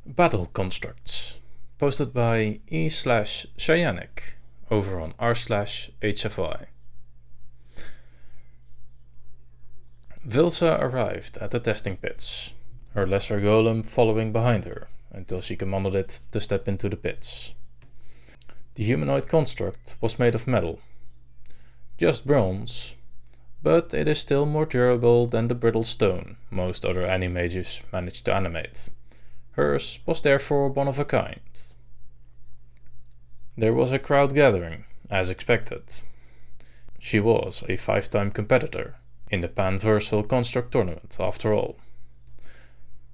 Battle Constructs, posted by e/Cyanic over on r/HFY. Vilsa arrived at the testing pits, her lesser golem following behind her until she commanded it to step into the pits. The humanoid construct was made of metal, just bronze, but it is still more durable than the brittle stone most other animages managed to animate. Hers was therefore one of a kind. There was a crowd gathering, as expected. She was a 5-time competitor in the Pan-Versal Construct Tournament after all,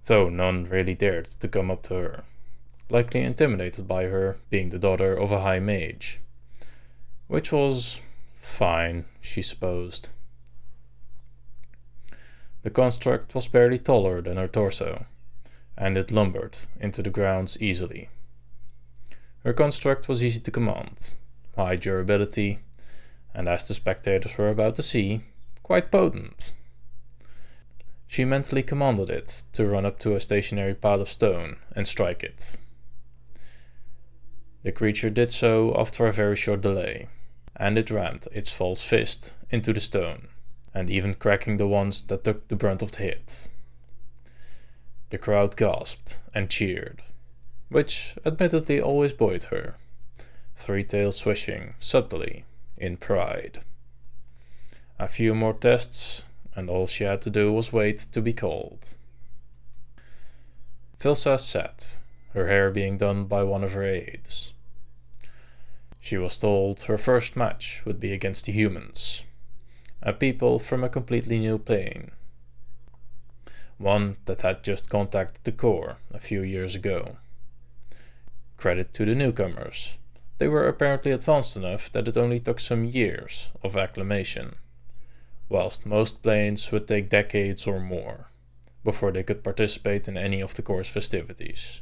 though none really dared to come up to her, likely intimidated by her being the daughter of a high mage. Which was fine, she supposed. The construct was barely taller than her torso, and it lumbered into the grounds easily. Her construct was easy to command, high durability, and as the spectators were about to see, quite potent. She mentally commanded it to run up to a stationary pile of stone and strike it. The creature did so after a very short delay, and it rammed its false fist into the stone, and even cracking the ones that took the brunt of the hit. The crowd gasped and cheered, which admittedly always buoyed her, three-tail swishing subtly in pride. A few more tests, and all she had to do was wait to be called. Vilsa sat, her hair being done by one of her aides. She was told her first match would be against the humans, a people from a completely new plane, one that had just contacted the core a few years ago. Credit to the newcomers, they were apparently advanced enough that it only took some years of acclimation, whilst most planes would take decades or more before they could participate in any of the core's festivities,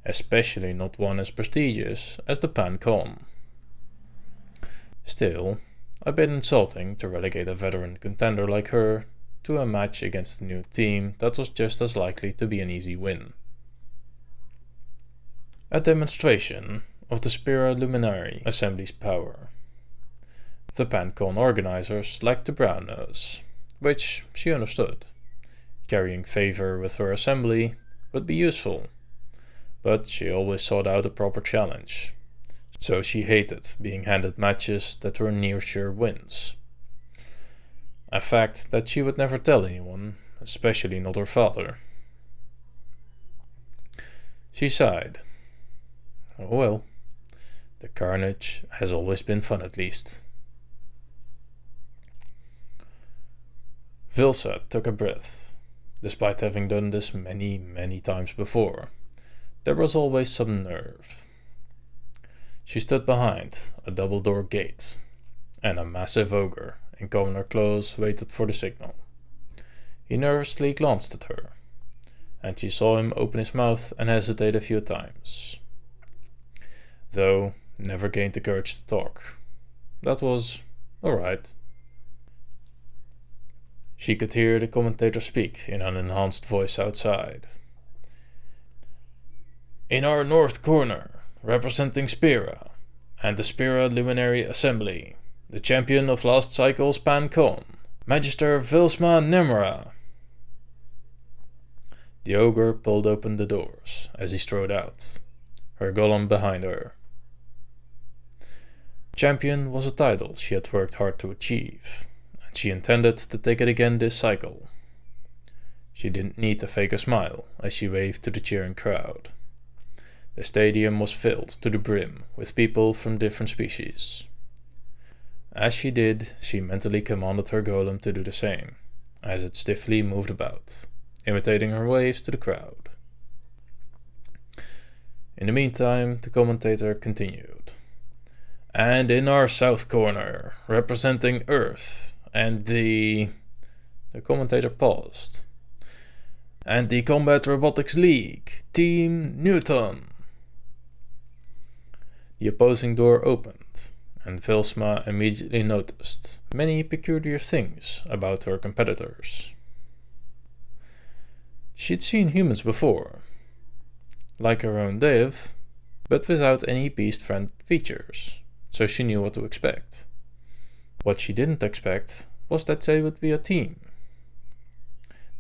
especially not one as prestigious as the PanCon. Still, a bit insulting to relegate a veteran contender like her to a match against a new team that was just as likely to be an easy win. A demonstration of the Spira Luminari Assembly's power. The PanCon organizers lacked the brown nose, which she understood. Carrying favor with her assembly would be useful, but she always sought out a proper challenge, so she hated being handed matches that were near sure wins. A fact that she would never tell anyone, especially not her father. She sighed. Oh well, the carnage has always been fun at least. Vilsa took a breath. Despite having done this many times before, there was always some nerve. She stood behind a double-door gate, and a massive ogre in commoner clothes waited for the signal. He nervously glanced at her, and she saw him open his mouth and hesitate a few times, though never gained the courage to talk. That was alright. She could hear the commentator speak in an enhanced voice outside. In our north corner, representing Spira and the Spira Luminary Assembly, the champion of last cycle's PanCon, Magister Vilsma Nemra. The ogre pulled open the doors as he strode out, her golem behind her. Champion was a title she had worked hard to achieve, and she intended to take it again this cycle. She didn't need to fake a smile as she waved to the cheering crowd. The stadium was filled to the brim with people from different species. As she did, she mentally commanded her golem to do the same, as it stiffly moved about, imitating her waves to the crowd. In the meantime, the commentator continued. And in our south corner, representing Earth, and the commentator paused. And the Combat Robotics League, Team Newton. The opposing door opened, and Vilsma immediately noticed many peculiar things about her competitors. She'd seen humans before, like her own div, but without any beast friend features, so she knew what to expect. What she didn't expect was that they would be a team.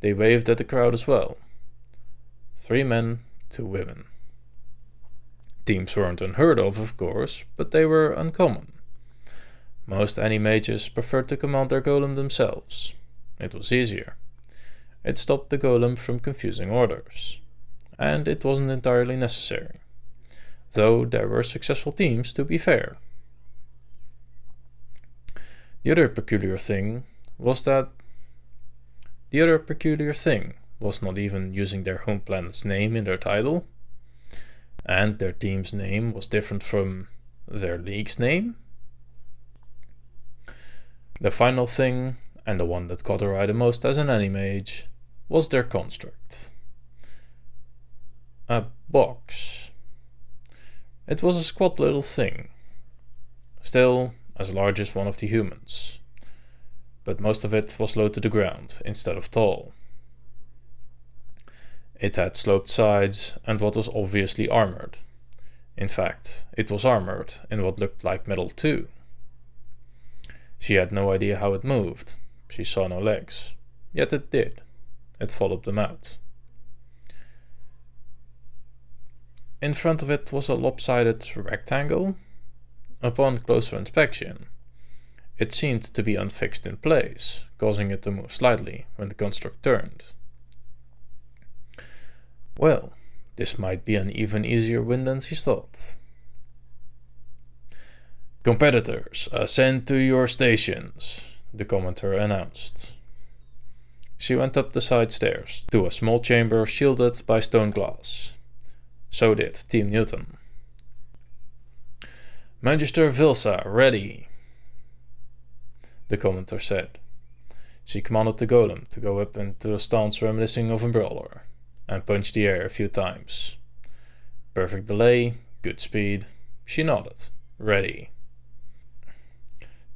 They waved at the crowd as well. 3 men, 2 women. Teams weren't unheard of course, but they were uncommon. Most Animages preferred to command their golem themselves. It was easier. It stopped the golem from confusing orders. And it wasn't entirely necessary. Though there were successful teams, to be fair. The other peculiar thing was not even using their home planet's name in their title, and their team's name was different from their league's name. The final thing, and the one that caught her eye the most as an Animage, was their construct. A box. It was a squat little thing, still as large as one of the humans, but most of it was low to the ground instead of tall. It had sloped sides and what was obviously armored. In fact, it was armored in what looked like metal too. She had no idea how it moved. She saw no legs. Yet it did. It followed them out. In front of it was a lopsided rectangle. Upon closer inspection, it seemed to be unfixed in place, causing it to move slightly when the construct turned. Well, this might be an even easier win than she thought. "Competitors, ascend to your stations," the commenter announced. She went up the side stairs to a small chamber shielded by stone glass. So did Team Newton. "Magister Vilsa, ready," the commenter said. She commanded the golem to go up into a stance reminiscent of a brawler, and punch the air a few times. Perfect delay, good speed. She nodded. Ready.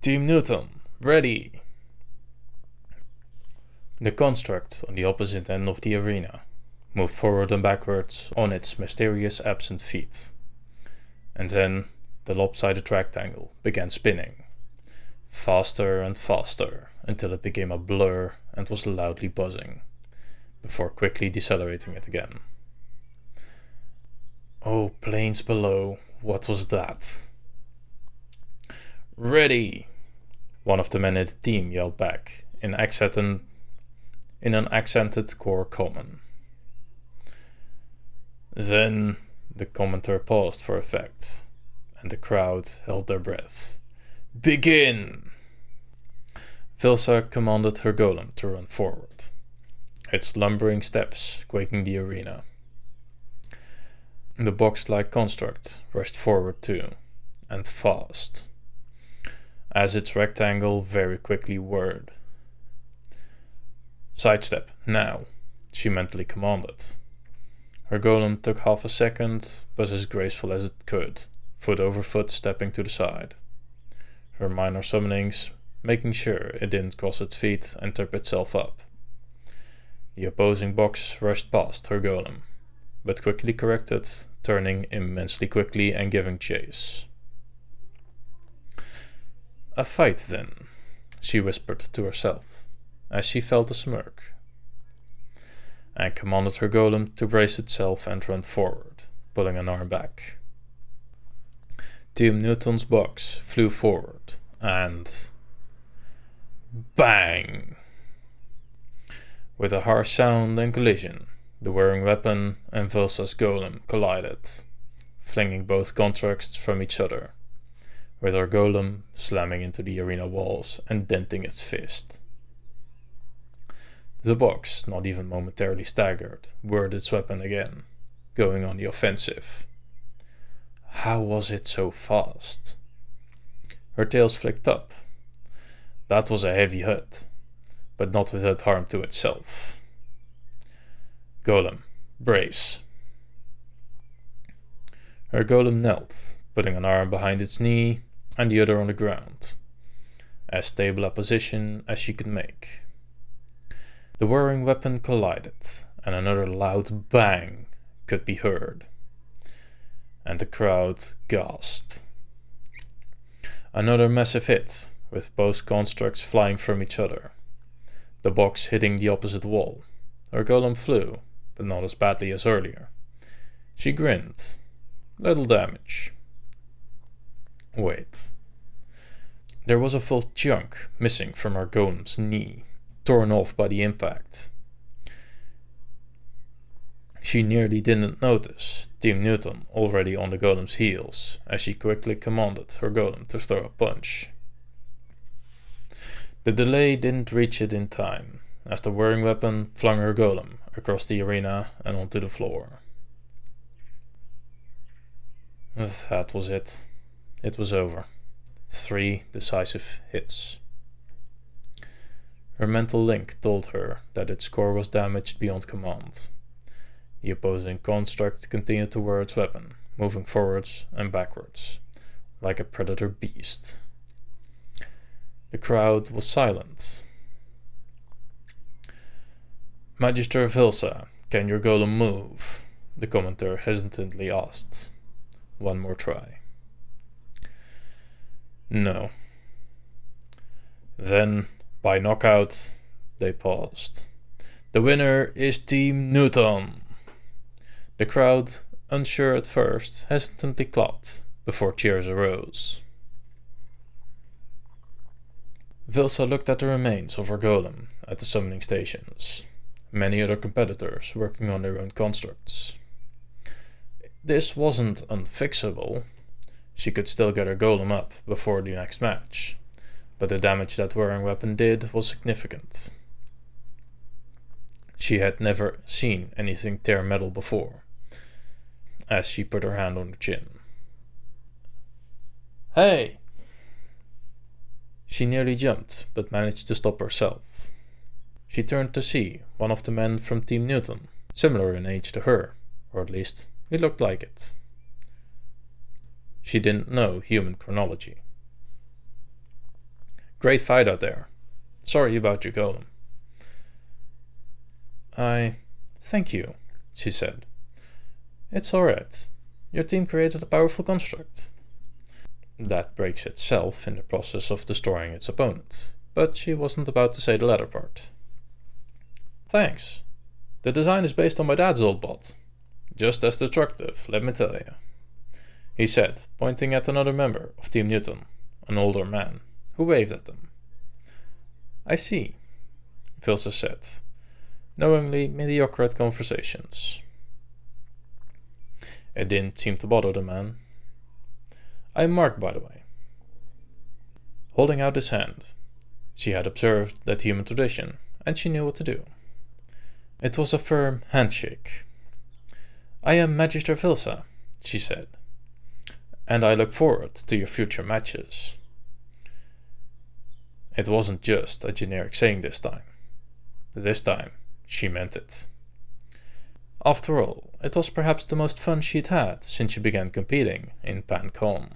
"Team Newton, ready." The construct on the opposite end of the arena moved forward and backwards on its mysterious absent feet. And then the lopsided rectangle began spinning. Faster and faster until it became a blur and was loudly buzzing, before quickly decelerating it again. Oh, planes below, what was that? "Ready!" one of the men in the team yelled back in an accented core common. Then the commenter paused for effect, and the crowd held their breath. "Begin!" Vilsa commanded her golem to run forward, its lumbering steps quaking the arena. The box-like construct rushed forward too, and fast, as its rectangle very quickly whirred. "Sidestep, now," she mentally commanded. Her golem took half a second, but as graceful as it could, foot over foot stepping to the side. Her minor summonings making sure it didn't cross its feet and trip itself up. The opposing box rushed past her golem, but quickly corrected, turning immensely quickly and giving chase. "A fight then," she whispered to herself, as she felt a smirk, and commanded her golem to brace itself and run forward, pulling an arm back. Team Newton's box flew forward, and bang! With a harsh sound and collision, the whirring weapon and Vilsa's golem collided, flinging both constructs from each other, with her golem slamming into the arena walls and denting its fist. The box, not even momentarily staggered, whirred its weapon again, going on the offensive. How was it so fast? Her tails flicked up. That was a heavy hit, but not without harm to itself. Golem, brace. Her golem knelt, putting an arm behind its knee and the other on the ground, as stable a position as she could make. The whirring weapon collided, and another loud bang could be heard, and the crowd gasped. Another massive hit, with both constructs flying from each other. The box hitting the opposite wall. Her golem flew, but not as badly as earlier. She grinned. Little damage. Wait. There was a full chunk missing from her golem's knee, torn off by the impact. She nearly didn't notice Team Newton already on the golem's heels, as she quickly commanded her golem to throw a punch. The delay didn't reach it in time, as the whirring weapon flung her golem across the arena and onto the floor. That was it. It was over. 3 decisive hits. Her mental link told her that its core was damaged beyond command. The opposing construct continued to whir its weapon, moving forwards and backwards, like a predator beast. The crowd was silent. Magister Vilsa, can your golem move? The commentator hesitantly asked. One more try. No. Then, by knockout, they paused. The winner is Team Newton. The crowd, unsure at first, hesitantly clapped before cheers arose. Vilsa looked at the remains of her golem at the summoning stations, many other competitors working on their own constructs. This wasn't unfixable. She could still get her golem up before the next match, but the damage that whirring weapon did was significant. She had never seen anything tear metal before, as she put her hand on her chin. Hey! She nearly jumped, but managed to stop herself. She turned to see one of the men from Team Newton, similar in age to her, or at least he looked like it. She didn't know human chronology. Great fight out there. Sorry about your golem. Thank you, she said. It's alright. Your team created a powerful construct. That breaks itself in the process of destroying its opponent, but she wasn't about to say the latter part. Thanks. The design is based on my dad's old bot. Just as destructive, let me tell you, he said, pointing at another member of Team Newton, an older man, who waved at them. I see, Vilsa said, knowingly mediocre at conversations. It didn't seem to bother the man. I'm Mark, by the way. Holding out his hand, she had observed that human tradition, and she knew what to do. It was a firm handshake. I am Magister Vilsa, she said, and I look forward to your future matches. It wasn't just a generic saying this time. This time, she meant it. After all, it was perhaps the most fun she'd had since she began competing in PanCon.